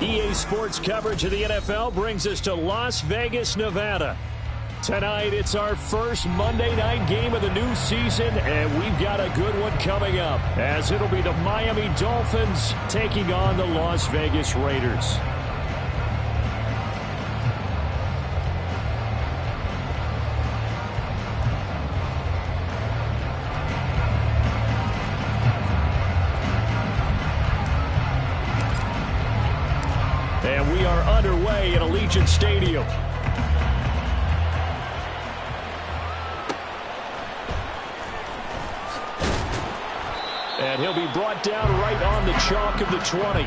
EA Sports coverage of the NFL brings us to Las Vegas, Nevada. Tonight, it's our first Monday night game of the new season, and we've got a good one coming up, as it'll be the Miami Dolphins taking on the Las Vegas Raiders. And we are underway at Allegiant Stadium. And he'll be brought down right on the chalk of the 20.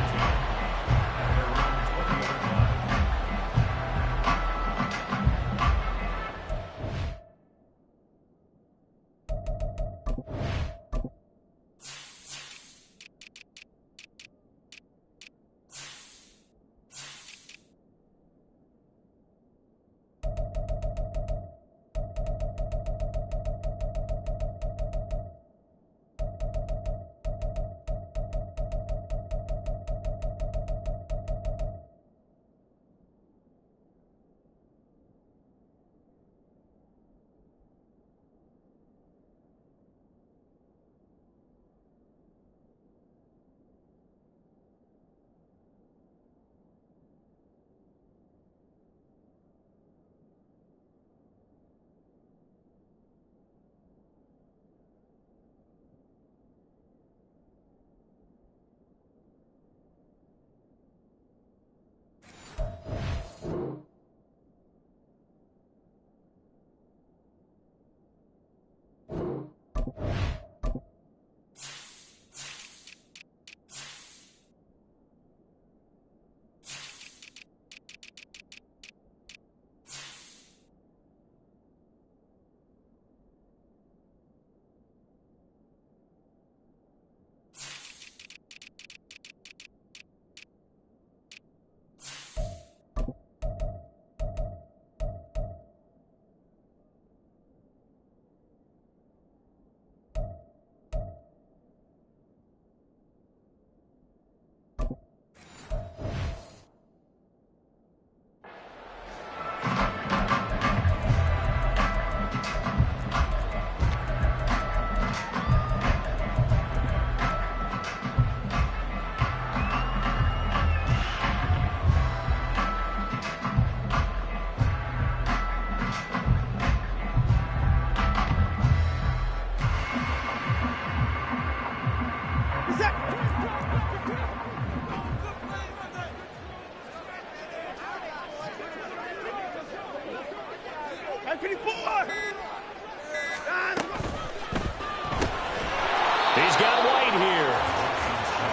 He's got White here.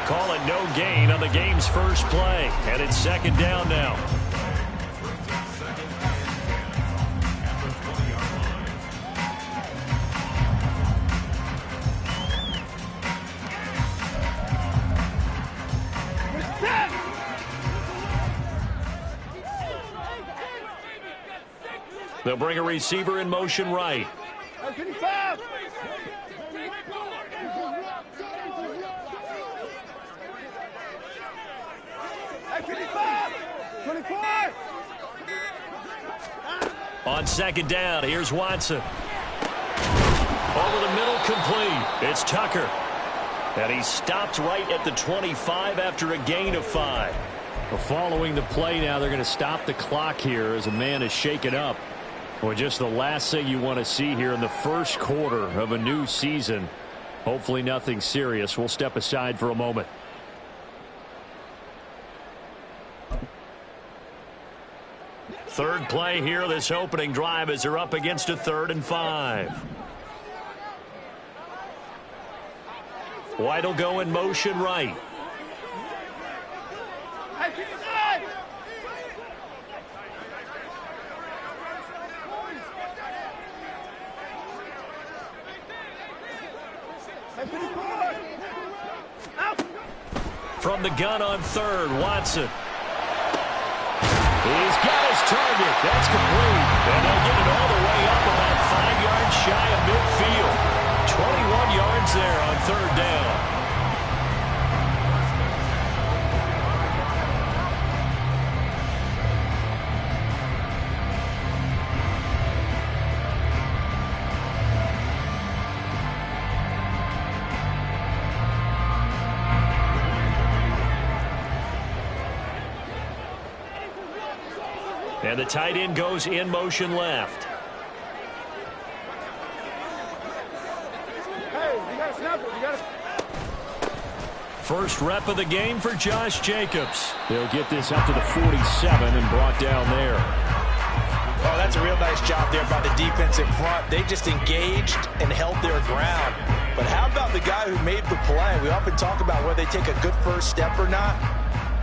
Call it no gain on the game's first play. And it's second down now. They'll bring a receiver in motion right. On second down, here's Watson. Over the middle, complete. It's Tucker. And he stopped right at the 25 after a gain of 5. Well, following the play now, they're going to stop the clock here as a man is shaken up. Well, just the last thing you want to see here in the first quarter of a new season. Hopefully nothing serious. We'll step aside for a moment. Third play here, this opening drive, as they're up against a 3rd and 5. White will go in motion right. From the gun on 3rd, Watson. He's got his target. That's complete. And they'll get it all the way up about 5 yards shy of midfield. 21 yards there on 3rd down. And the tight end goes in motion left. Hey, you got to snap it. You got to... First rep of the game for Josh Jacobs. They'll get this up to the 47 and brought down there. Oh, that's a real nice job there by the defensive front. They just engaged and held their ground. But how about the guy who made the play? We often talk about whether they take a good first step or not.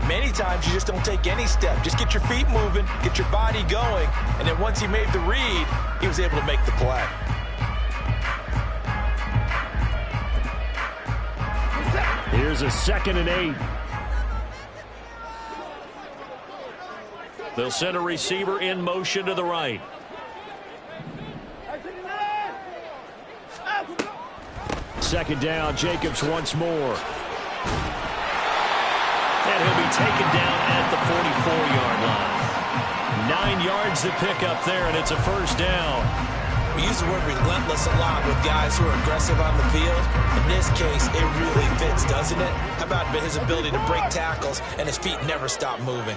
Many times you just don't take any step. Just get your feet moving, get your body going, and then once he made the read, he was able to make the play. Here's a 2nd and 8. They'll send a receiver in motion to the right. Second down, Jacobs once more. And he'll be taken down at the 44-yard line. 9 yards to pick up there, and it's a first down. We use the word relentless a lot with guys who are aggressive on the field. In this case, it really fits, doesn't it? How about his ability to break tackles and his feet never stop moving?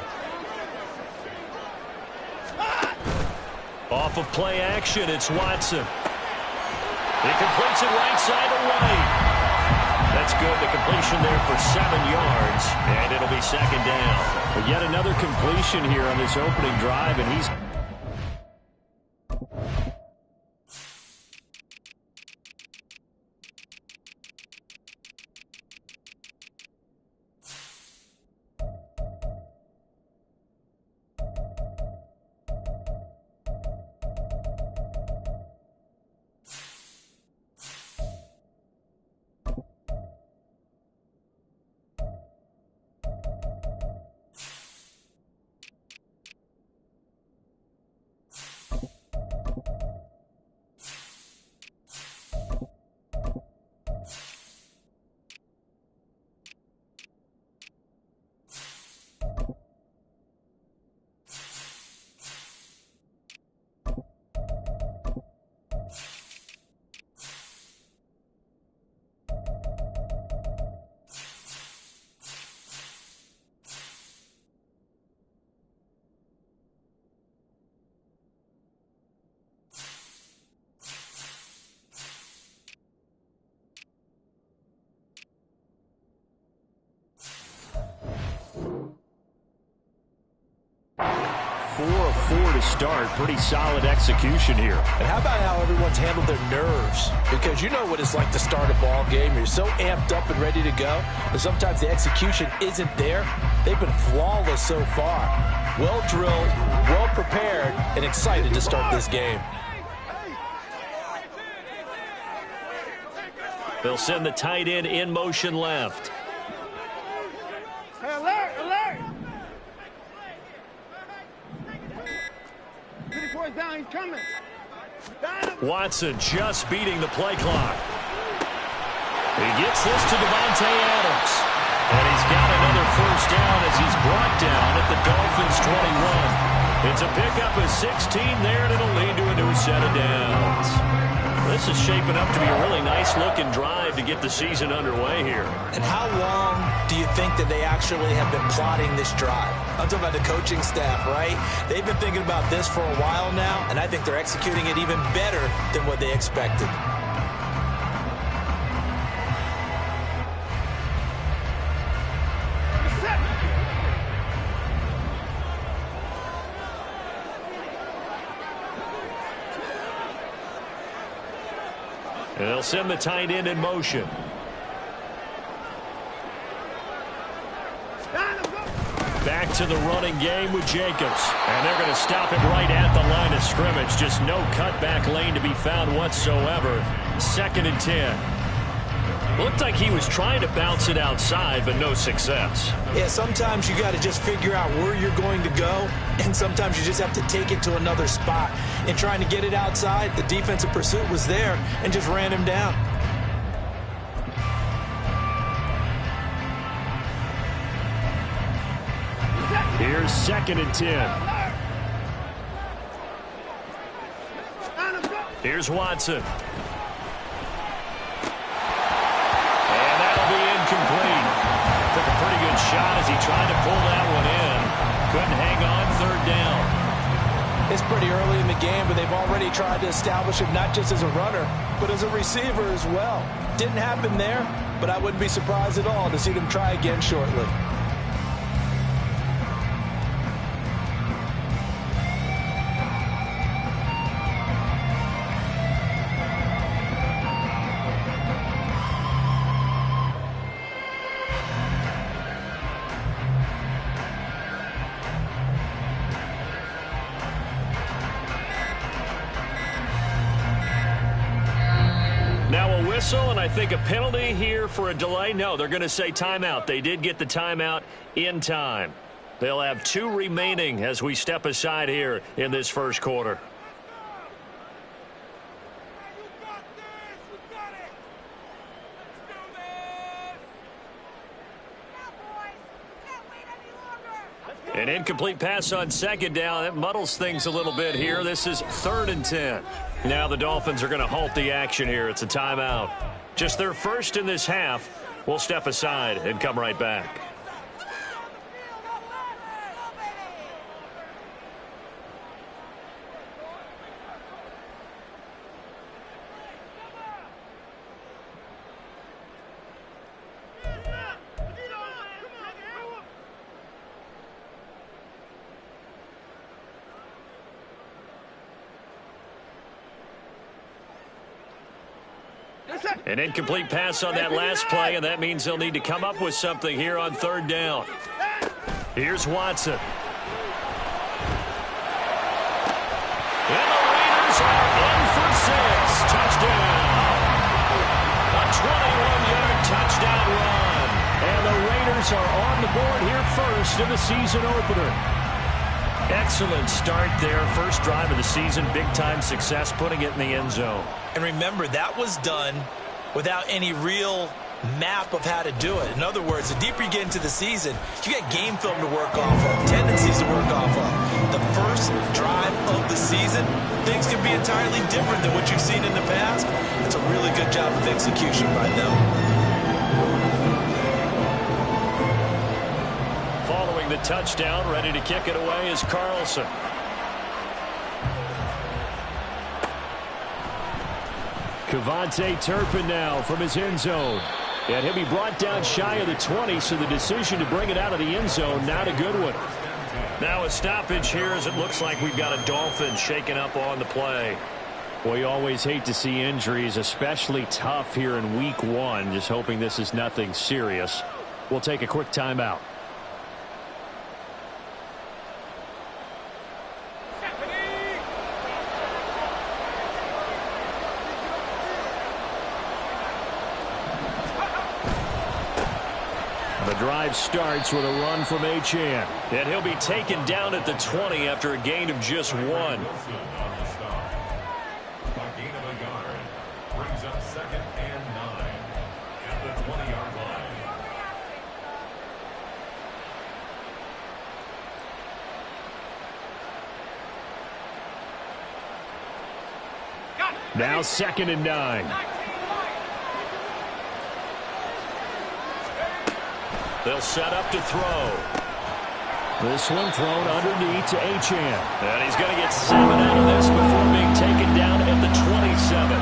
Off of play action, it's Watson. He completes it right side away. That's good. The completion there for 7 yards, and it'll be 2nd down. But yet another completion here on this opening drive, and he's... To start. Pretty solid execution here. And how about how everyone's handled their nerves? Because you know what it's like to start a ball game. You're so amped up and ready to go, but sometimes the execution isn't there. They've been flawless so far. Well drilled, well prepared, and excited to start this game. They'll send the tight end in motion left. Hey, alert, alert! Down, he's coming. Watson just beating the play clock. He gets this to Davante Adams. And he's got another first down as he's brought down at the Dolphins' 21. It's a pickup of 16 there, and it'll lead to a new set of downs. This is shaping up to be a really nice-looking drive to get the season underway here. And how long do you think that they actually have been plotting this drive? I'm talking about the coaching staff, right? They've been thinking about this for a while now, and I think they're executing it even better than what they expected. And they'll send the tight end in motion. Back to the running game with Jacobs. And they're going to stop him right at the line of scrimmage. Just no cutback lane to be found whatsoever. 2nd and 10. Looked like he was trying to bounce it outside, but no success. Yeah, sometimes you got to just figure out where you're going to go, and sometimes you just have to take it to another spot. In trying to get it outside, the defensive pursuit was there and just ran him down. Here's 2nd and 10. Here's Watson. And that'll be incomplete. Took a pretty good shot as he tried to pull that one in. Couldn't hang on, 3rd down. It's pretty early in the game, but they've already tried to establish him not just as a runner, but as a receiver as well. Didn't happen there, but I wouldn't be surprised at all to see them try again shortly. And I think a penalty here for a delay. No, they're going to say timeout. They did get the timeout in time. They'll have 2 remaining as we step aside here in this first quarter. An incomplete pass on second down. That muddles things a little bit here. This is 3rd and 10. Now the Dolphins are going to halt the action here. It's a timeout. Just their first in this half. We'll step aside and come right back. An incomplete pass on that last play, and that means they'll need to come up with something here on 3rd down. Here's Watson. And the Raiders are in for 6. Touchdown. A 21-yard touchdown run. And the Raiders are on the board here first in the season opener. Excellent start there. First drive of the season. Big-time success putting it in the end zone. And remember, that was done without any real map of how to do it. In other words, the deeper you get into the season, you get game film to work off of, tendencies to work off of. The first drive of the season, things can be entirely different than what you've seen in the past. It's a really good job of execution by them. Following the touchdown, ready to kick it away is Carlson. Kevontae Turpin now from his end zone. And he'll be brought down shy of the 20, so the decision to bring it out of the end zone, not a good one. Now a stoppage here as it looks like we've got a Dolphin shaking up on the play. Well, you always hate to see injuries, especially tough here in week 1. Just hoping this is nothing serious. We'll take a quick timeout. The drive starts with a run from Achane. And he'll be taken down at the 20 after a gain of just 1. A gain of a yard brings up 2nd and 9 at the 20-yard line. Now 2nd and 9. They'll set up to throw. This one thrown underneath to Achane. And he's going to get 7 out of this before being taken down at the 27.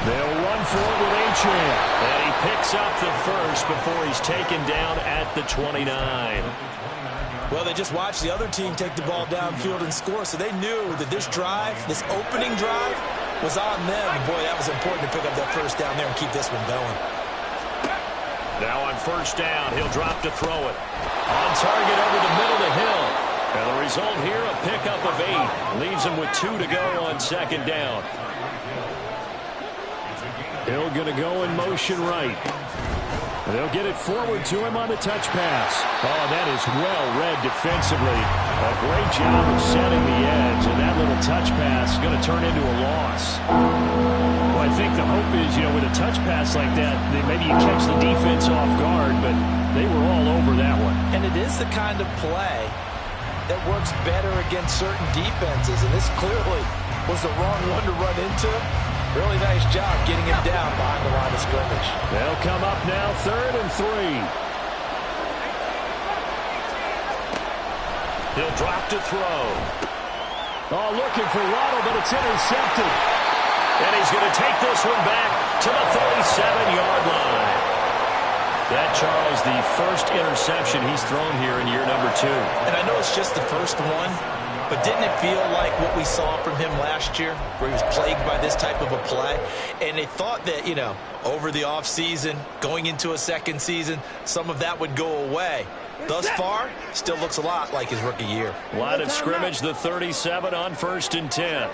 They'll run for it with Achane. And he picks up the first before he's taken down at the 29. Well, they just watched the other team take the ball downfield and score, so they knew that this drive, this opening drive, was on them. And boy, that was important to pick up that first down there and keep this one going. Now on 1st down, he'll drop to throw it. On target over the middle to Hill. And the result here, a pickup of 8. Leaves him with 2 to go on 2nd down. Hill going to go in motion right. They'll get it forward to him on the touch pass. Oh, that is well read defensively. A great job of setting the edge. And that little touch pass is going to turn into a loss. Well, I think the hope is, with a touch pass like that, maybe you catch the defense off guard, but they were all over that one. And it is the kind of play that works better against certain defenses, and this clearly was the wrong one to run into. Really nice job getting him down behind the line of scrimmage. They'll come up now 3rd and 3. He'll drop to throw. Oh, looking for Waddle, but it's intercepted. And he's going to take this one back to the 37-yard line. That, Charles, the first interception he's thrown here in year number 2. And I know it's just the first one, but didn't it feel like what we saw from him last year, where he was plagued by this type of a play? And they thought that, you know, over the offseason, going into a second season, some of that would go away. Thus far, still looks a lot like his rookie year. Line of scrimmage, the 37 on 1st and 10.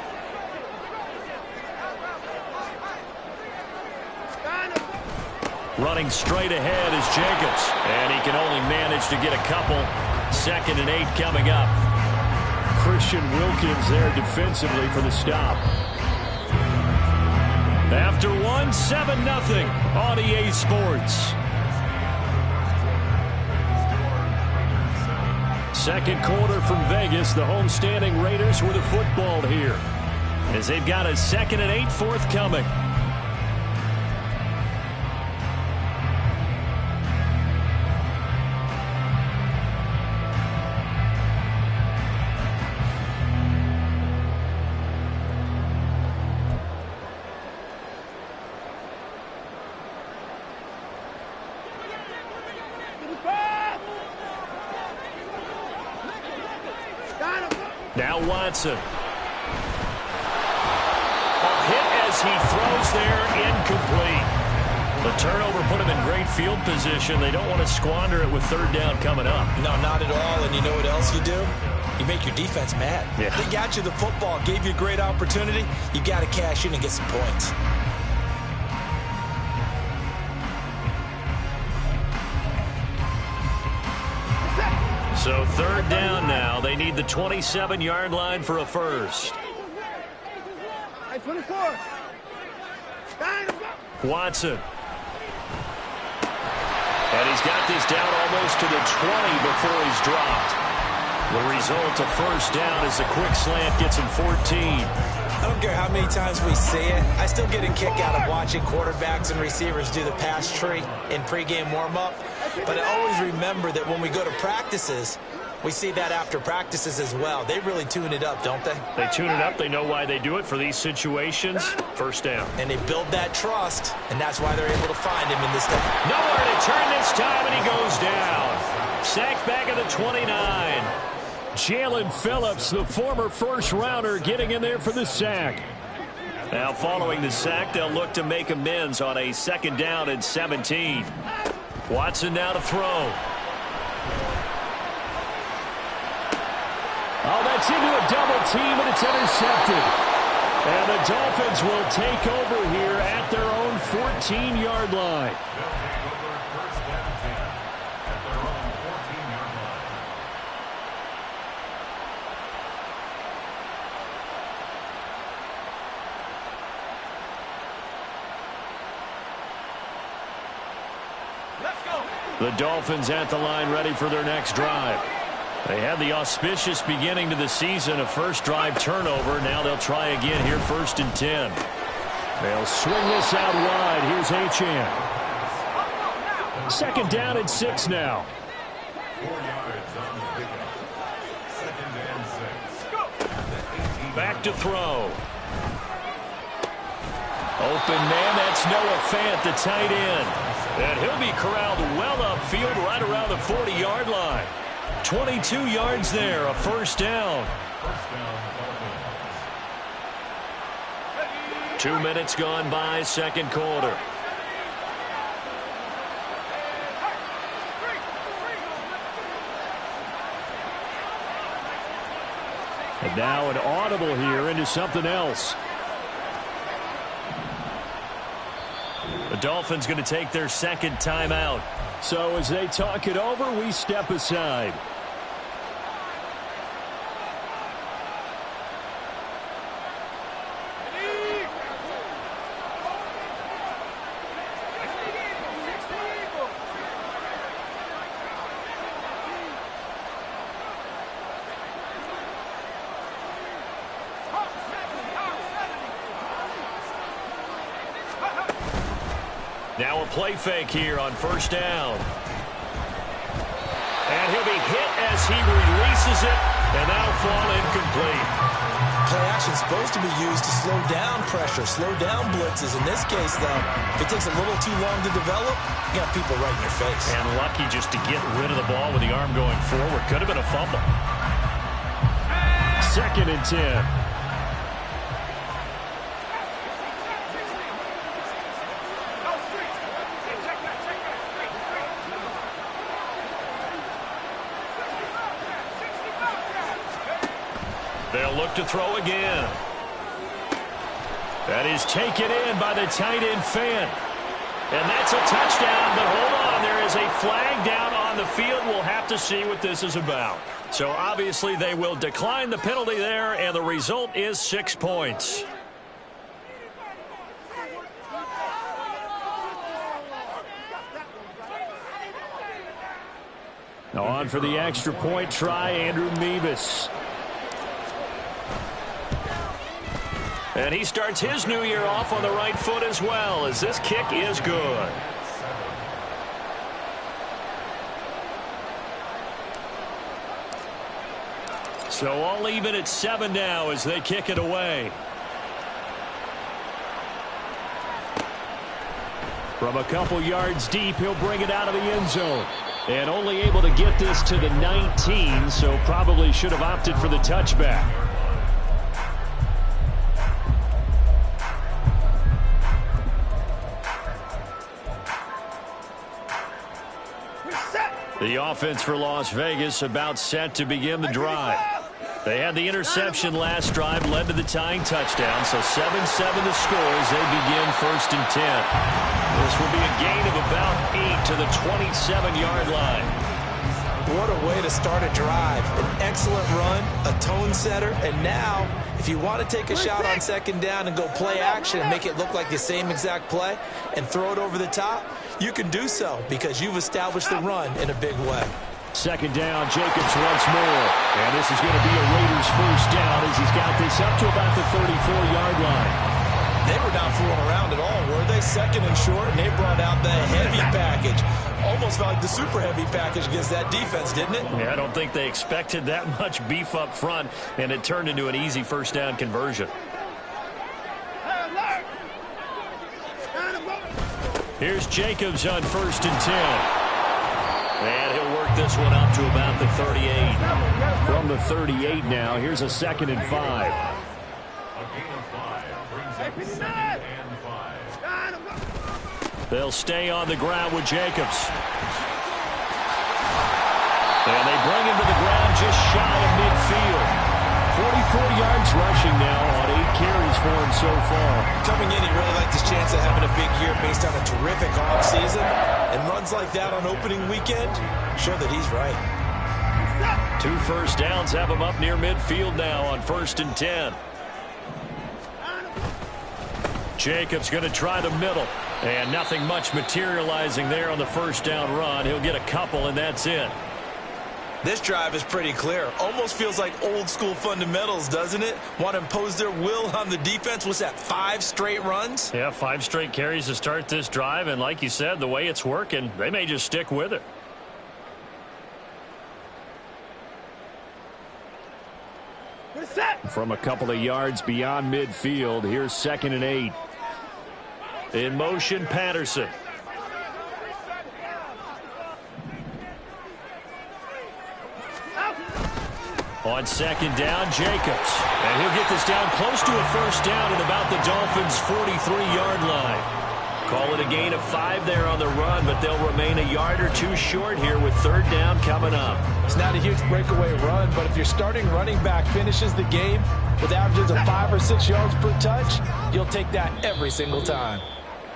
Running straight ahead is Jacobs. And he can only manage to get a couple. 2nd and 8 coming up. Christian Wilkins there defensively for the stop. After 7-0 on EA Sports. Second quarter from Vegas. The homestanding Raiders with a football here, as they've got a 2nd and 8 forthcoming. Now Watson. A hit as he throws there, incomplete. The turnover put him in great field position. They don't want to squander it with 3rd down coming up. No, not at all. And you know what else you do? You make your defense mad. Yeah. They got you the football, gave you a great opportunity. You got to cash in and get some points. So 3rd down now. They need the 27-yard line for a first. Hey, 24. Watson. And he's got this down almost to the 20 before he's dropped. The result, a first down, as a quick slant gets him 14. I don't care how many times we see it. I still get a kick out of watching quarterbacks and receivers do the pass tree in pregame warm-up. But I always remember that when we go to practices, we see that after practices as well. They really tune it up, don't they? They tune it up. They know why they do it for these situations. First down. And they build that trust, and that's why they're able to find him in this time. Nowhere to turn this time, and he goes down. Sacked back at the 29. Jalen Phillips, the former first-rounder, getting in there for the sack. Now, following the sack, they'll look to make amends on a 2nd down and 17. Watson now to throw. Oh, that's into a double team, and it's intercepted. And the Dolphins will take over here at their own 14-yard line. The Dolphins at the line, ready for their next drive. They had the auspicious beginning to the season, a first drive turnover. Now they'll try again here, 1st and 10. They'll swing this out wide. Here's Achane. 2nd down and 6 now. 4 yards on the pickup. 2nd and 6. Back to throw. Open man, that's Noah Fant, the tight end. And he'll be corralled well upfield right around the 40-yard line. 22 yards there, a first down. 2 minutes gone by, 2nd quarter. And now an audible here into something else. The Dolphins going to take their 2nd timeout. So as they talk it over, we step aside. Now a play fake here on 1st down. And he'll be hit as he releases it, and that'll fall incomplete. Play action is supposed to be used to slow down pressure, slow down blitzes. In this case, though, if it takes a little too long to develop, you got people right in your face. And lucky just to get rid of the ball with the arm going forward. Could have been a fumble. 2nd and 10. They'll look to throw again. That is taken in by the tight end Fant. And that's a touchdown, but hold on. There is a flag down on the field. We'll have to see what this is about. So obviously they will decline the penalty there, and the result is 6 points. On for the extra point try, Andrew Mevis. And he starts his new year off on the right foot as well, as this kick is good. So all even at 7 now as they kick it away. From a couple yards deep, he'll bring it out of the end zone. And only able to get this to the 19, so probably should have opted for the touchback. The offense for Las Vegas about set to begin the drive. They had the interception last drive, led to the tying touchdown, so 7-7 the score as they begin 1st and 10. This will be a gain of about 8 to the 27-yard line. What a way to start a drive. An excellent run, a tone setter, and now, if you want to take a shot on 2nd down and go play action and make it look like the same exact play and throw it over the top, you can do so because you've established the run in a big way. 2nd down, Jacobs once more. And this is going to be a Raiders 1st down as he's got this up to about the 34-yard line. They were not fooling around at all, were they? 2nd and short, and they brought out the heavy package. Almost felt like the super heavy package against that defense, didn't it? Yeah, I don't think they expected that much beef up front, and it turned into an easy 1st down conversion. Here's Jacobs on 1st and 10. And he'll work this one up to about the 38. From the 38 now, here's a 2nd and 5. A gain of 5 brings up 2nd and 5. They'll stay on the ground with Jacobs. And they bring him to the ground just shy of midfield. 44 yards rushing now on 8 carries for him so far. Coming in, he really liked his chance of having a big year based on a terrific offseason. And runs like that on opening weekend show that he's right. 2 1st downs have him up near midfield now on 1st and 10. Jacobs going to try the middle. And nothing much materializing there on the 1st down run. He'll get a couple, and that's it. This drive is pretty clear. Almost feels like old school fundamentals, doesn't it? Want to impose their will on the defense. What's that, 5 straight runs? Yeah, 5 straight carries to start this drive. And like you said, the way it's working, they may just stick with it. From a couple of yards beyond midfield, here's 2nd and 8. In motion, Patterson. On 2nd down, Jacobs. And he'll get this down close to a 1st down at about the Dolphins' 43-yard line. Call it a gain of 5 there on the run, but they'll remain a yard or 2 short here with 3rd down coming up. It's not a huge breakaway run, but if your starting running back finishes the game with averages of 5 or 6 yards per touch, you'll take that every single time.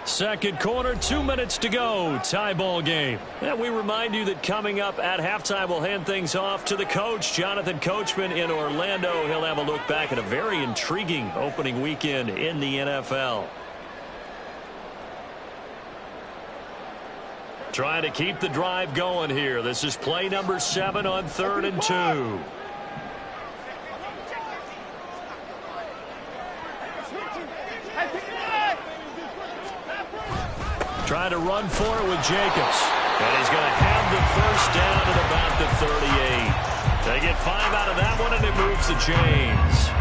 2nd quarter, 2 minutes to go. Tie ball game. And we remind you that coming up at halftime, we'll hand things off to the coach, Jonathan Coachman in Orlando. He'll have a look back at a very intriguing opening weekend in the NFL. Trying to keep the drive going here. This is play number 7 on 3rd and 2. Trying to run for it with Jacobs. And he's going to have the first down at about the 38. They get 5 out of that one, and it moves the chains.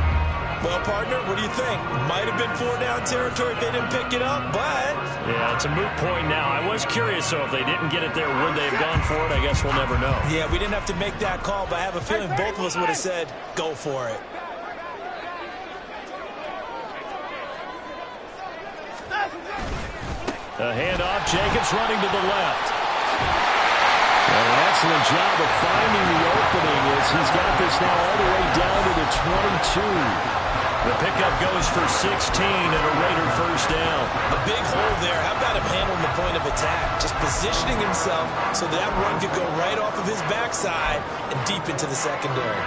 Well, partner, what do you think? Might have been 4-down territory if they didn't pick it up, but... Yeah, it's a moot point now. I was curious, so if they didn't get it there, would they have gone for it? I guess we'll never know. Yeah, we didn't have to make that call, but I have a feeling both of us would have said, go for it. A handoff, Jacobs running to the left. An excellent job of finding the opening as he's got this now all the way down to the 22. The pickup goes for 16 and a Raider first down. A big hole there. How about him handling the point of attack? Just positioning himself so that run could go right off of his backside and deep into the secondary.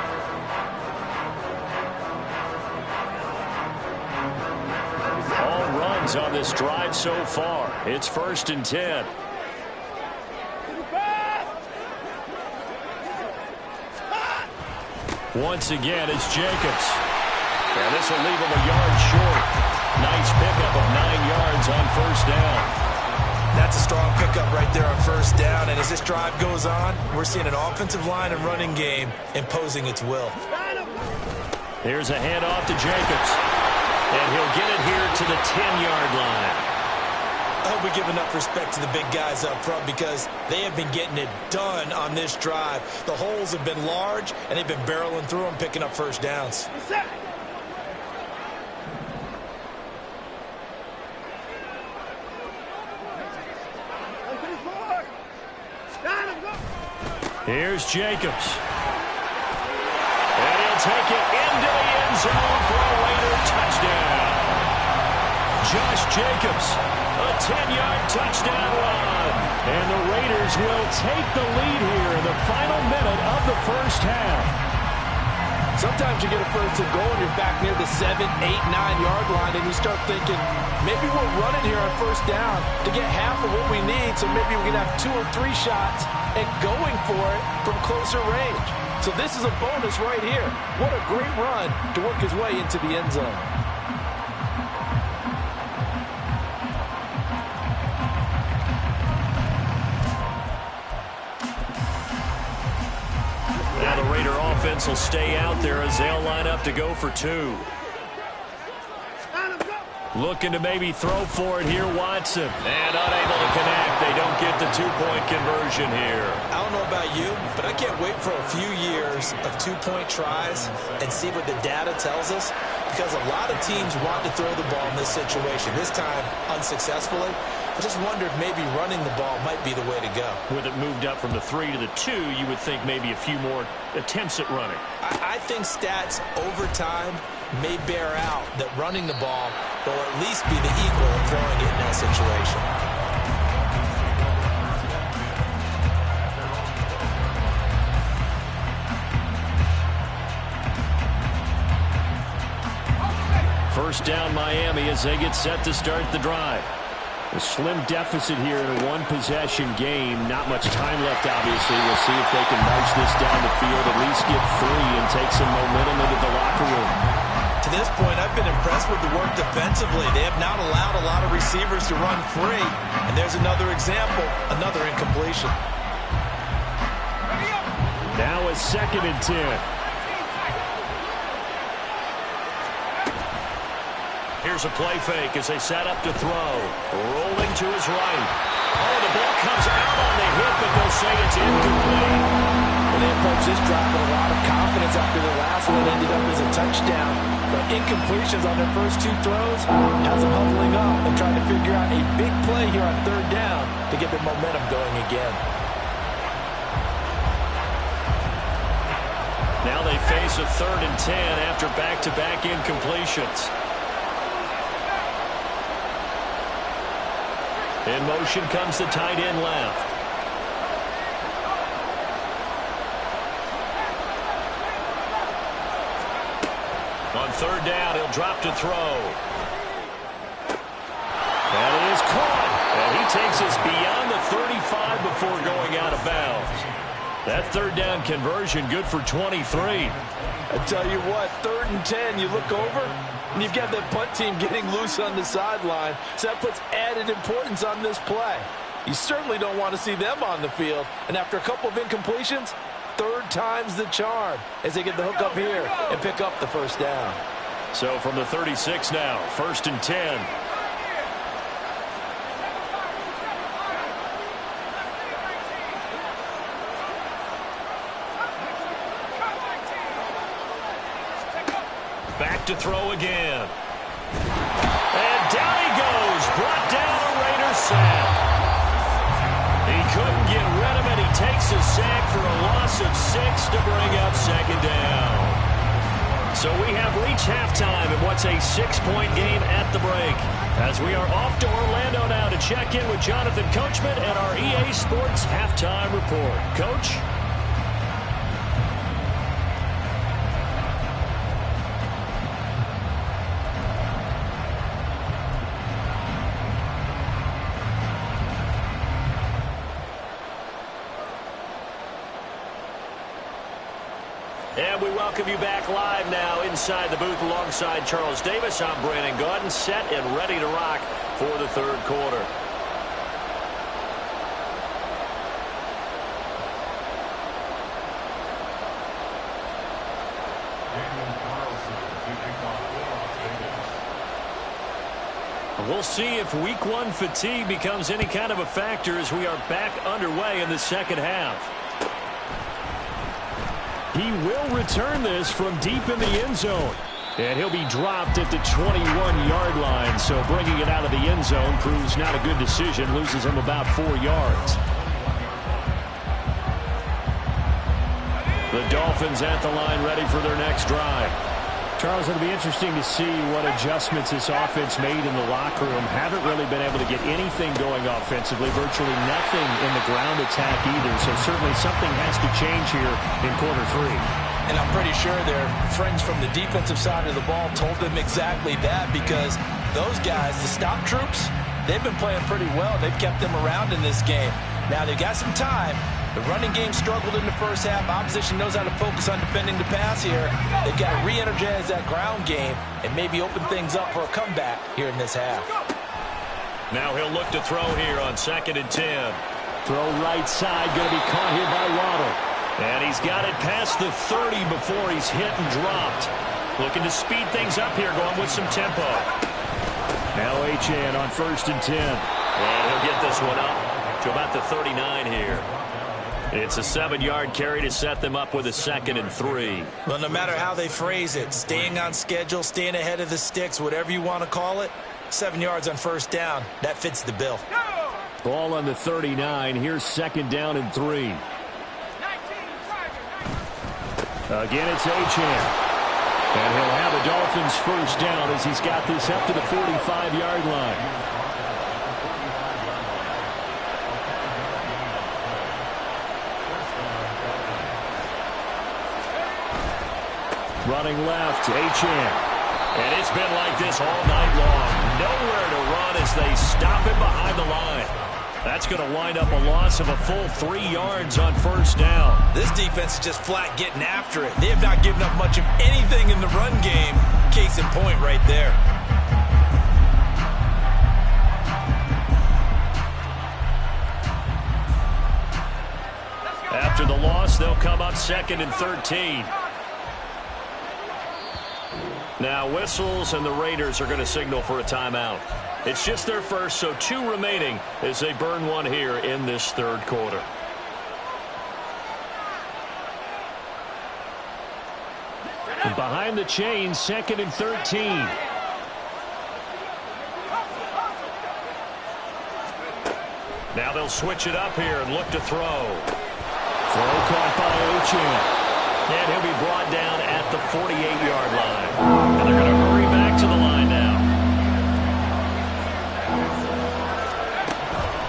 All runs on this drive so far. It's 1st and 10. Once again, it's Jacobs. And this will leave him a yard short. Nice pickup of 9 yards on first down. That's a strong pickup right there on first down. And as this drive goes on, we're seeing an offensive line and running game imposing its will. Here's a handoff to Jacobs. And he'll get it here to the 10-yard line. I hope we give enough respect to the big guys up front because they have been getting it done on this drive. The holes have been large, and they've been barreling through them, picking up first downs. Here's Jacobs. And he'll take it into the end zone for a Raider touchdown. Josh Jacobs, a 10-yard touchdown run. And the Raiders will take the lead here in the final minute of the first half. Sometimes you get a first and goal and you're back near the 7, 8, 9-yard line and you start thinking, maybe we're running here on first down to get half of what we need, so maybe we can have 2 or 3 shots and going for it from closer range. So this is a bonus right here. What a great run to work his way into the end zone. Now the Raider offense will stay out there as they'll line up to go for 2. Looking to maybe throw for it here, Watson. And unable to connect. They don't get the 2-point conversion here. I don't know about you, but I can't wait for a few years of 2-point tries and see what the data tells us, because a lot of teams want to throw the ball in this situation. This time, unsuccessfully. I just wonder if maybe running the ball might be the way to go. With it moved up from the 3 to the 2, you would think maybe a few more attempts at running. I think stats over time may bear out that running the ball will at least be the equal of throwing it in that situation. First down Miami as they get set to start the drive. A slim deficit here in a one-possession game. Not much time left, obviously. We'll see if they can march this down the field, at least get 3 and take some momentum into the locker room. To this point, I've been impressed with the work defensively. They have not allowed a lot of receivers to run free. And there's another example, another incompletion. Now a 2nd and 10. Here's a play fake as they set up to throw. Rolling to his right. Oh, the ball comes out on the hit, but they'll say it's incomplete. And they approach this drive with a lot of confidence after the last one ended up as a touchdown. But incompletions on their first 2 throws has them huddling up and trying to figure out a big play here on 3rd down to get their momentum going again. Now they face a 3rd and 10 after back-to-back incompletions. In motion comes the tight end left. On 3rd down, he'll drop to throw. And it is caught. And he takes us beyond the 35 before going out of bounds. That 3rd down conversion good for 23. I tell you what, 3rd and 10, you look over, and you've got that punt team getting loose on the sideline, so that puts added importance on this play. You certainly don't want to see them on the field. And after a couple of incompletions, third time's the charm as they get the hook up here and pick up the first down. So from the 36 now, 1st and 10. Back to throw again. And down he goes. Brought down a Raiders sack. He couldn't get rid of it. He takes a sack for a loss of 6 to bring up 2nd down. So we have reached halftime in what's a 6-point game at the break. As we are off to Orlando now to check in with Jonathan Coachman and our EA Sports Halftime Report. Coach? And we welcome you back live now inside the booth alongside Charles Davis. I'm Brandon Gaudin, set and ready to rock for the third quarter. We'll see if week 1 fatigue becomes any kind of a factor as we are back underway in the second half. He will return this from deep in the end zone. And he'll be dropped at the 21-yard line. So bringing it out of the end zone proves not a good decision. Loses him about 4 yards. The Dolphins at the line ready for their next drive. Charles, it'll be interesting to see what adjustments this offense made in the locker room. Haven't really been able to get anything going offensively. Virtually nothing in the ground attack either. So certainly something has to change here in quarter 3. And I'm pretty sure their friends from the defensive side of the ball told them exactly that, because those guys, the stop troops, they've been playing pretty well. They've kept them around in this game. Now they've got some time. The running game struggled in the first half. Opposition knows how to focus on defending the pass here. They've got to re-energize that ground game and maybe open things up for a comeback here in this half. Now he'll look to throw here on 2nd and 10. Throw right side, going to be caught here by Waddle. And he's got it past the 30 before he's hit and dropped. Looking to speed things up here, going with some tempo. Now Achane on 1st and 10. And he'll get this one up to about the 39 here. It's a 7-yard carry to set them up with a 2nd and 3. Well, no matter how they phrase it, staying on schedule, staying ahead of the sticks, whatever you want to call it, 7 yards on 1st down, that fits the bill. Ball on the 39. Here's 2nd down and 3. Again, it's Achane. And he'll have the Dolphins 1st down as he's got this up to the 45-yard line. Running left, Achane. And it's been like this all night long. Nowhere to run as they stop him behind the line. That's going to wind up a loss of a full 3 yards on 1st down. This defense is just flat getting after it. They have not given up much of anything in the run game. Case in point right there. After the loss, they'll come up 2nd and 13. Now whistles, and the Raiders are going to signal for a timeout. It's just their first, so 2 remaining as they burn one here in this third quarter. Behind the chains, 2nd and 13. Now they'll switch it up here and look to throw. Throw caught by Achane. And he'll be brought down at the 48-yard line. And they're going to hurry back to the line now.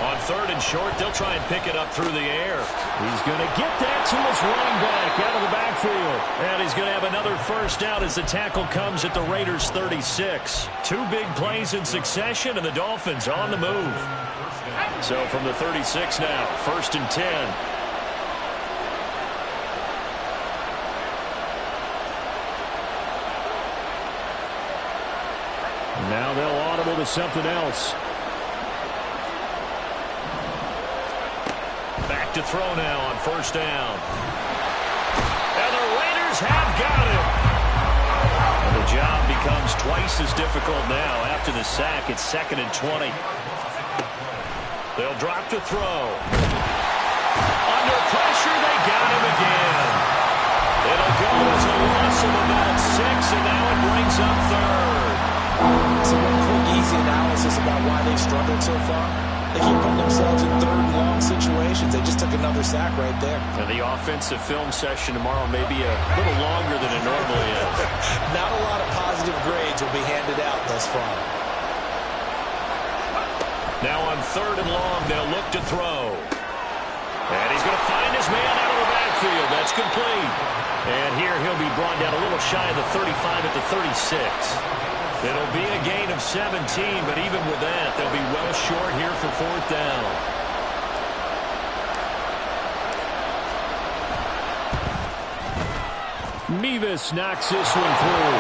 On 3rd and short, they'll try and pick it up through the air. He's going to get that to his running back out of the backfield. And he's going to have another 1st down as the tackle comes at the Raiders' 36. 2 big plays in succession, and the Dolphins on the move. So from the 36 now, 1st and 10. Now they'll audible to something else. to throw now on first down. And the Raiders have got him. The job becomes twice as difficult now after the sack. It's 2nd and 20. They'll drop to throw. Under pressure, they got him again. It'll go as a loss of about 6, and now it brings up 3rd. So one quick, easy analysis about why they struggled so far. They keep putting themselves in 3rd and long situations. They just took another sack right there. And the offensive film session tomorrow may be a little longer than it normally is. Not a lot of positive grades will be handed out thus far. Now on 3rd and long, they'll look to throw. And he's going to find his man out of the backfield. That's complete. And here he'll be brought down a little shy of the 35 at the 36. It'll be a gain of 17, but even with that, they'll be well short here for 4th down. Mevis knocks this one through.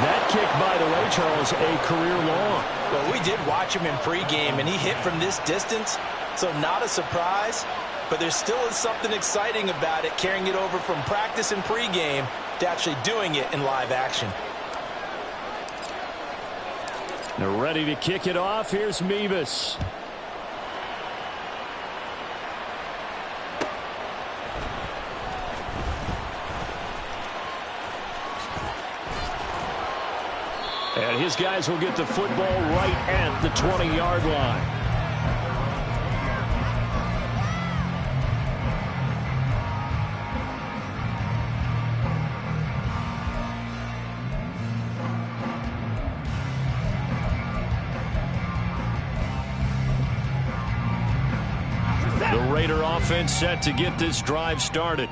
That kick, by the way, Charles, a career long. Well, we did watch him in pregame, and he hit from this distance, so not a surprise. But there still is something exciting about it, carrying it over from practice and pregame to actually doing it in live action. They're ready to kick it off. Here's Mevis. And his guys will get the football right at the 20-yard line. The Raider offense set to get this drive started.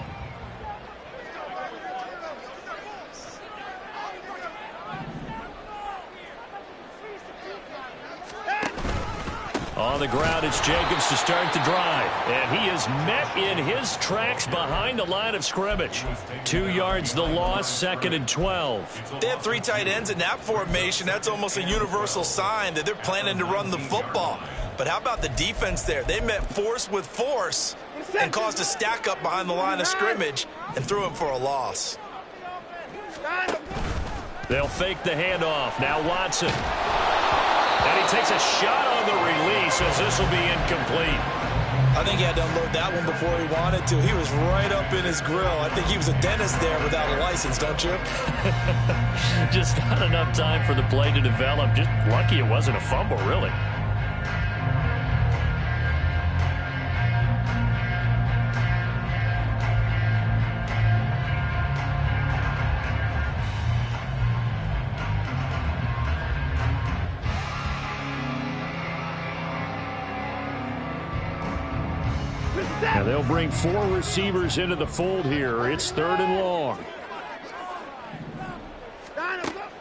On the ground, it's Jacobs to start the drive. And he is met in his tracks behind the line of scrimmage. 2 yards the loss, 2nd and 12. They have 3 tight ends in that formation. That's almost a universal sign that they're planning to run the football. But how about the defense there? They met force with force and caused a stack up behind the line of scrimmage and threw him for a loss. They'll fake the handoff. Now Watson. And he takes a shot on the release as this will be incomplete. I think he had to unload that one before he wanted to. He was right up in his grill. I think he was a dentist there without a license, don't you? Just not enough time for the play to develop. Just lucky it wasn't a fumble, really. Now they'll bring 4 receivers into the fold here. It's 3rd and long.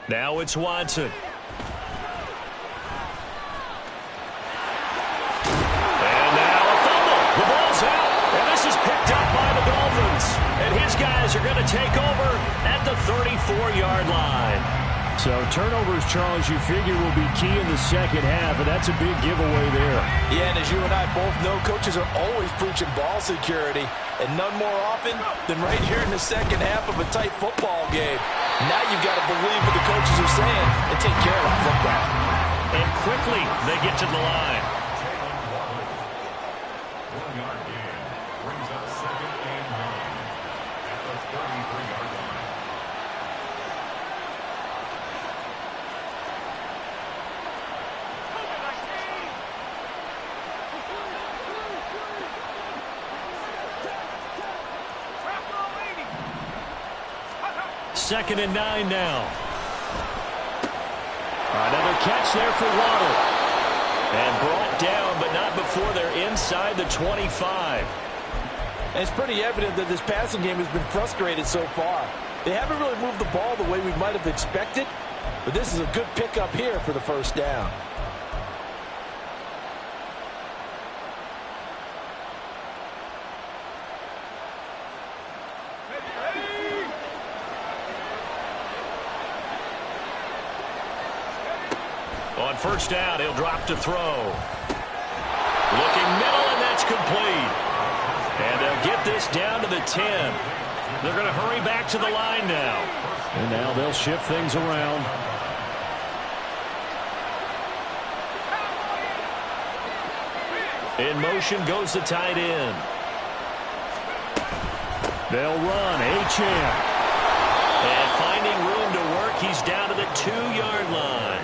Now it's Watson. And now a fumble. The ball's out. And this is picked up by the Dolphins. And his guys are going to take over at the 34-yard line. So turnovers, Charles, you figure will be key in the second half, and that's a big giveaway there. Yeah, and as you and I both know, coaches are always preaching ball security, and none more often than right here in the second half of a tight football game. Now you've got to believe what the coaches are saying and take care of that football. And quickly they get to the line. 1-yard gain brings up 2nd and 9 at the 33-yard line. Second and 9 now. Another catch there for Waddle. And brought down, but not before they're inside the 25. And it's pretty evident that this passing game has been frustrated so far. They haven't really moved the ball the way we might have expected, but this is a good pickup here for the first down. On first down, he'll drop to throw. Looking middle, and that's complete. the 10. They're going to hurry back to the line now. And now they'll shift things around. In motion goes the tight end. They'll run. Achane. And finding room to work, he's down to the 2-yard line.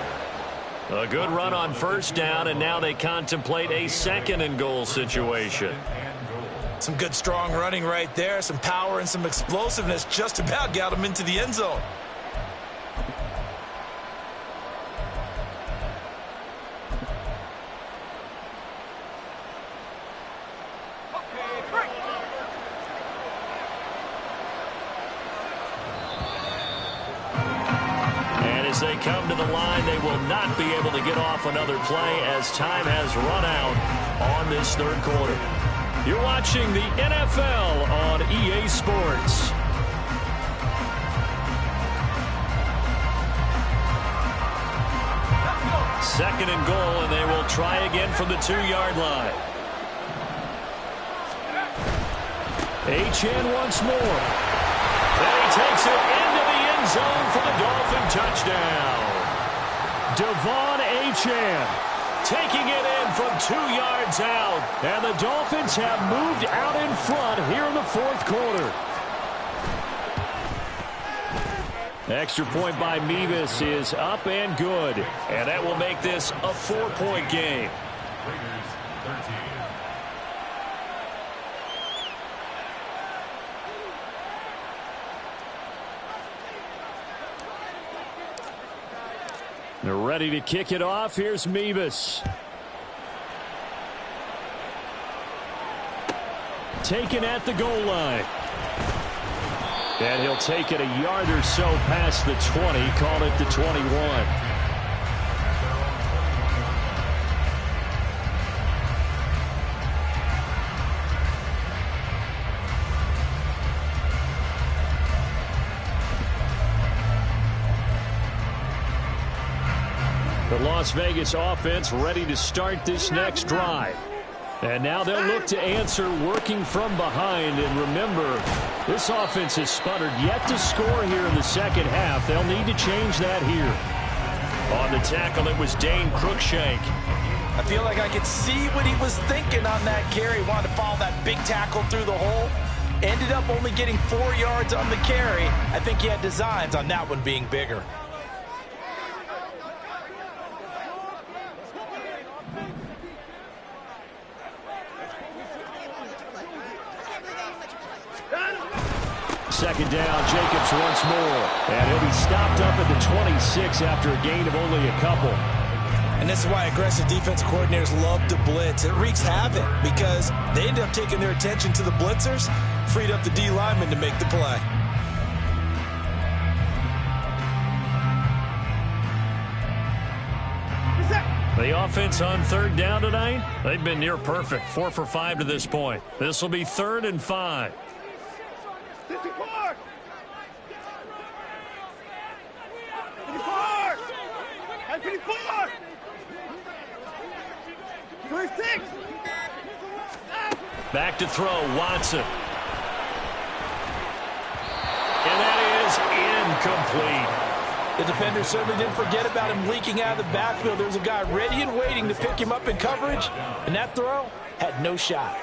A good run on first down, and now they contemplate a 2nd-and-goal situation. Some good, strong running right there. Some power and some explosiveness just about got him into the end zone. As they come to the line, they will not be able to get off another play as time has run out on this 3rd quarter. You're watching the NFL on EA Sports. Second and goal, and they will try again from the 2-yard line. Achane once more. And he takes it into the end zone for the Dolphin touchdown. De'Von Achane Taking it in from 2 yards out. And the Dolphins have moved out in front here in the 4th quarter. Extra point by Mevis is up and good. And that will make this a 4-point game. Raiders 13. They're ready to kick it off. Here's Mevis. Taken at the goal line. And he'll take it a yard or so past the 20. Call it the 21. The Las Vegas offense ready to start this next drive. And now they'll look to answer working from behind. And remember, this offense has sputtered yet to score here in the 2nd half. They'll need to change that here. On the tackle, it was Dane Cruikshank. I feel like I could see what he was thinking on that carry. Wanted to follow that big tackle through the hole. Ended up only getting 4 yards on the carry. I think he had designs on that one being bigger. Second down, Jacobs once more. And he'll be stopped up at the 26 after a gain of only a couple. And this is why aggressive defensive coordinators love to blitz. It wreaks havoc because they end up taking their attention to the blitzers, freed up the D lineman to make the play. The offense on 3rd down tonight, they've been near perfect. 4 for 5 to this point. This will be 3rd and 5. 54! 54! 26! Back to throw, Watson. And that is incomplete. The defender certainly didn't forget about him leaking out of the backfield. There's a guy ready and waiting to pick him up in coverage, and that throw had no shot.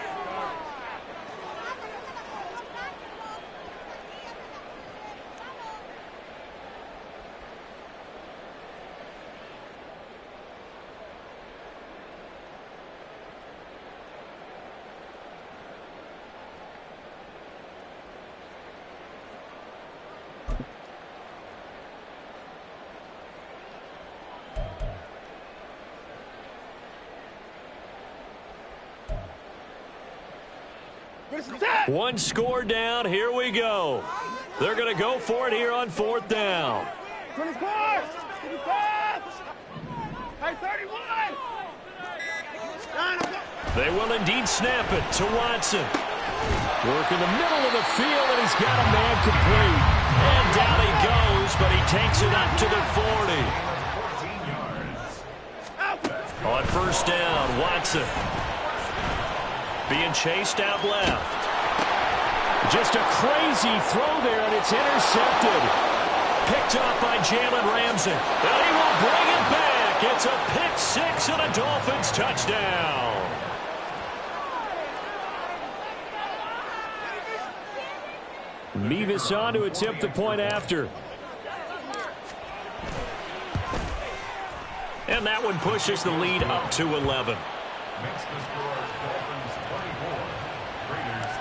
One score down. Here we go. They're going to go for it here on 4th down. 24! 25! 31! They will indeed snap it to Watson. Work in the middle of the field, and he's got a man complete. And down he goes, but he takes it up to the 40. On 1st down, Watson being chased out left. Just a crazy throw there, and it's intercepted. Picked off by Jalen Ramsey. And he will bring it back. It's a pick six and a Dolphins touchdown. Mevis on to attempt the point after. And that one pushes the lead up to 11. Makes the score Dolphins 24, Raiders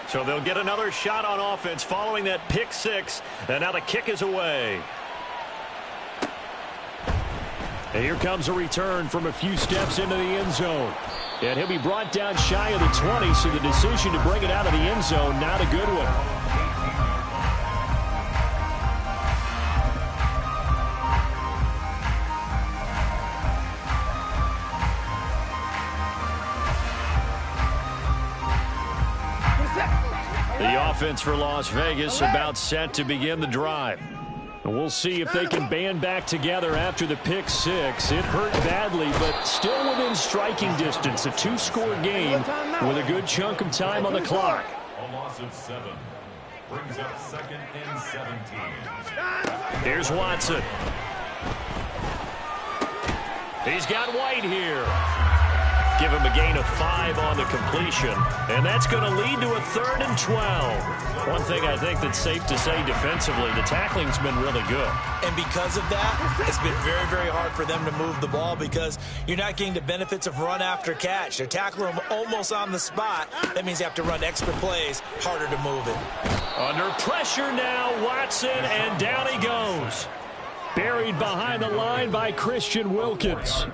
13. So they'll get another shot on offense following that pick six. And now the kick is away. And here comes a return from a few steps into the end zone. And he'll be brought down shy of the 20, so the decision to bring it out of the end zone, not a good one. The offense for Las Vegas about set to begin the drive. We'll see if they can band back together after the pick six. It hurt badly, but still within striking distance. A two-score game with a good chunk of time on the clock. A loss of 7. Brings up 2nd and 17. Here's Watson. He's got White here. Give him a gain of 5 on the completion. And that's going to lead to a 3rd and 12. One thing I think that's safe to say defensively, the tackling's been really good. And because of that, it's been very, very hard for them to move the ball because you're not getting the benefits of run after catch. They're tackling them almost on the spot. That means you have to run extra plays, harder to move it. Under pressure now, Watson, and down he goes. Buried behind the line by Christian Wilkins.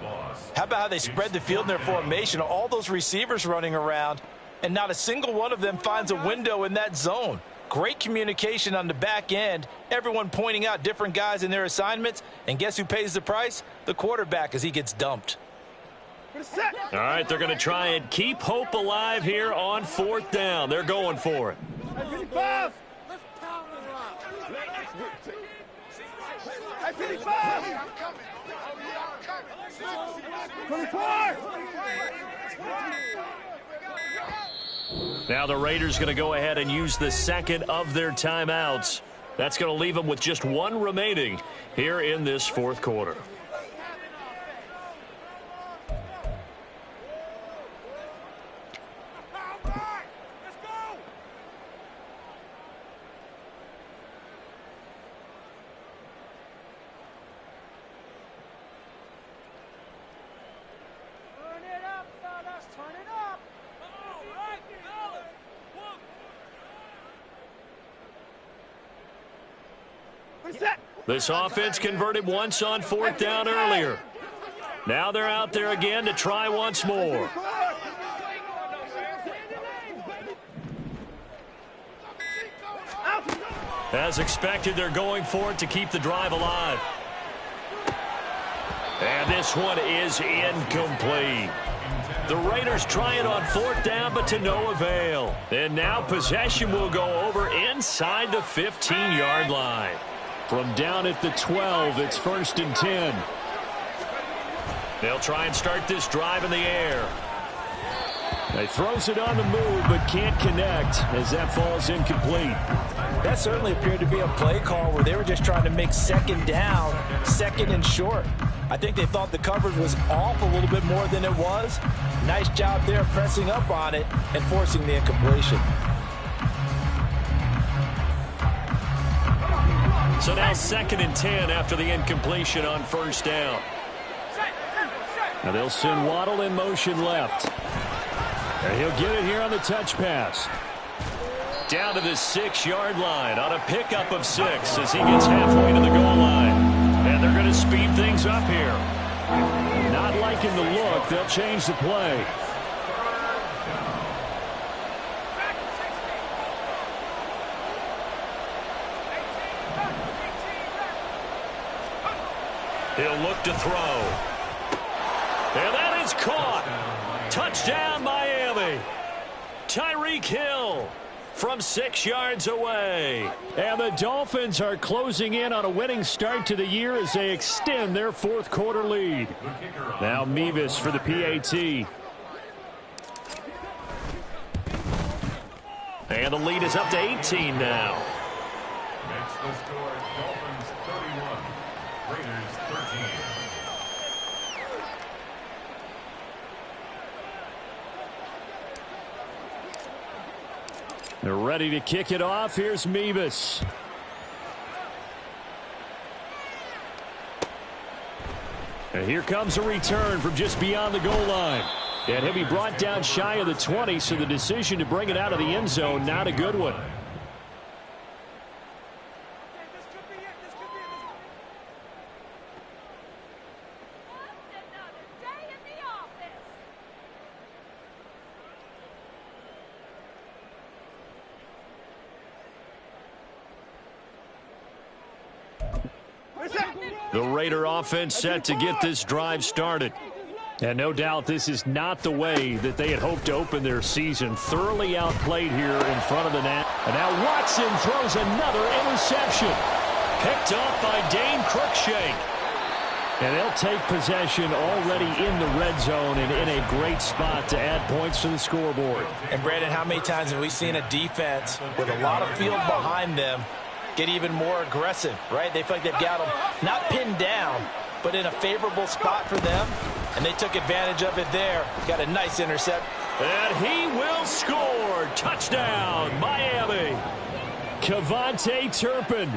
How about how they spread the field in their formation? All those receivers running around, and not a single one of them finds a window in that zone. Great communication on the back end. Everyone pointing out different guys in their assignments. And guess who pays the price? The quarterback as he gets dumped. All right, they're going to try and keep hope alive here on 4th down. They're going for it. 24! Now the Raiders going to go ahead and use the second of their timeouts. That's going to leave them with just one remaining here in this 4th quarter. This offense converted once on 4th down earlier. Now they're out there again to try once more. As expected, they're going for it to keep the drive alive. And this one is incomplete. The Raiders try it on 4th down, but to no avail. And now possession will go over inside the 15-yard line. From down at the 12, it's 1st and 10. They'll try and start this drive in the air. They throws it on the move, but can't connect as that falls incomplete. That certainly appeared to be a play call where they were just trying to make 2nd down, 2nd and short. I think they thought the coverage was off a little bit more than it was. Nice job there pressing up on it and forcing the incompletion. So now 2nd and 10 after the incompletion on 1st down. Now they'll send Waddle in motion left. And he'll get it here on the touch pass. Down to the 6-yard line on a pickup of 6 as he gets halfway to the goal line. And they're going to speed things up here. Not liking the look. They'll change the play. He'll look to throw. And that is caught. Touchdown, Miami. Tyreek Hill from 6 yards away. And the Dolphins are closing in on a winning start to the year as they extend their 4th quarter lead. Now Mevis for the PAT. And the lead is up to 18 now. Makes the score Dolphins 31, Raiders 13. They're ready to kick it off. Here's Mevis. And here comes a return from just beyond the goal line. And he'll be brought down shy of the 20, so the decision to bring it out of the end zone, not a good one. The Raider offense set to get this drive started. And no doubt this is not the way that they had hoped to open their season. Thoroughly outplayed here in front of the net. And now Watson throws another interception. Picked off by Dane Cruikshank. And they'll take possession already in the red zone and in a great spot to add points to the scoreboard. And Brandon, how many times have we seen a defense with a lot of field behind them get even more aggressive, right? They feel like they've got them not pinned down, but in a favorable spot for them, and they took advantage of it there. Got a nice intercept. And he will score. Touchdown, Miami. KaVontae Turpin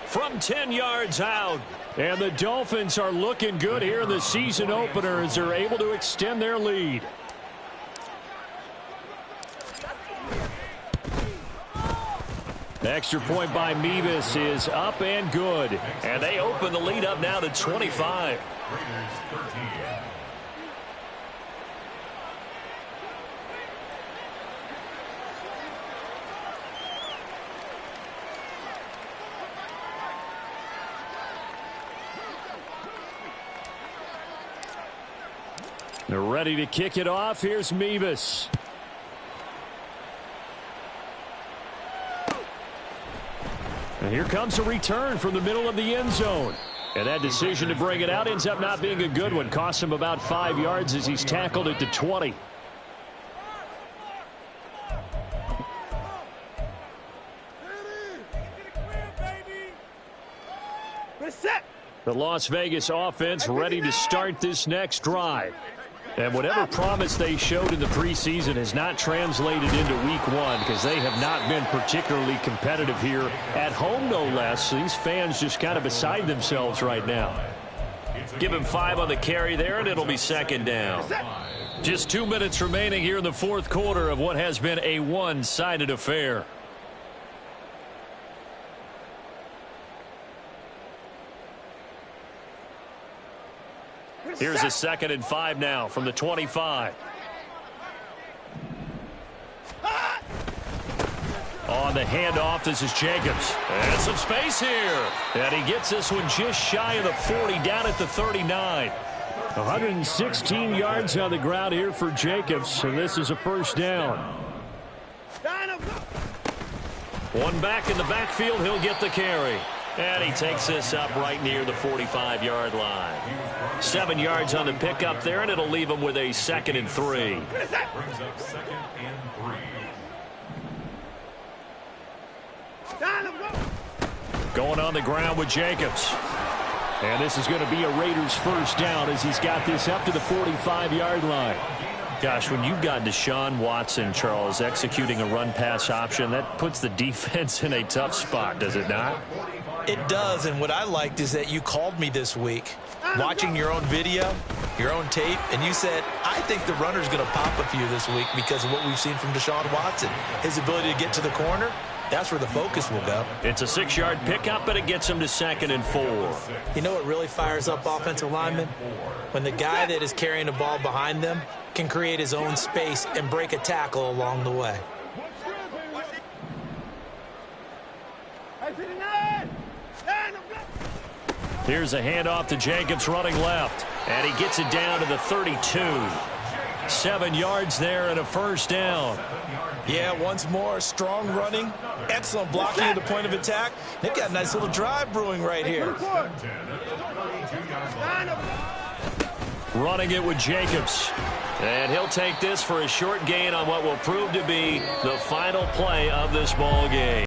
from 10 yards out. And the Dolphins are looking good here in the season opener as they're able to extend their lead. The extra point by Mevis is up and good. And they open the lead up now to 25. Raiders 13. They're ready to kick it off. Here's Mevis. And here comes a return from the middle of the end zone. And that decision to bring it out ends up not being a good one. Costs him about 5 yards as he's tackled at the 20. The Las Vegas offense ready to start this next drive. And whatever promise they showed in the preseason has not translated into week one because they have not been particularly competitive here at home, no less. These fans just kind of beside themselves right now. Give him 5 on the carry there, and it'll be second down. Just 2 minutes remaining here in the fourth quarter of what has been a one-sided affair. Here's a 2nd and 5 now from the 25. On the handoff, this is Jacobs. And some space here. And he gets this one just shy of the 40, down at the 39. 116 yards on the ground here for Jacobs, and this is a first down. One back in the backfield, he'll get the carry. And he takes this up right near the 45-yard line. 7 yards on the pickup there, and it'll leave him with a 2nd and 3. Brings up 2nd and 3. Going on the ground with Jacobs. And this is going to be a Raiders first down as he's got this up to the 45-yard line. Gosh, when you've got Deshaun Watson, Charles, executing a run-pass option, that puts the defense in a tough spot, does it not? It does, and what I liked is that you called me this week, watching your own video, your own tape, and you said, I think the runner's going to pop a few this week because of what we've seen from Deshaun Watson. His ability to get to the corner, that's where the focus will go. It's a 6-yard pickup, but it gets him to 2nd and 4. You know what really fires up offensive linemen? When the guy that is carrying the ball behind them can create his own space and break a tackle along the way. Here's a handoff to Jacobs running left. And he gets it down to the 32. 7 yards there and a first down. Yeah, once more, strong running, excellent blocking at the point of attack. They've got a nice little drive brewing right here. Running it with Jacobs. And he'll take this for a short gain on what will prove to be the final play of this ball game.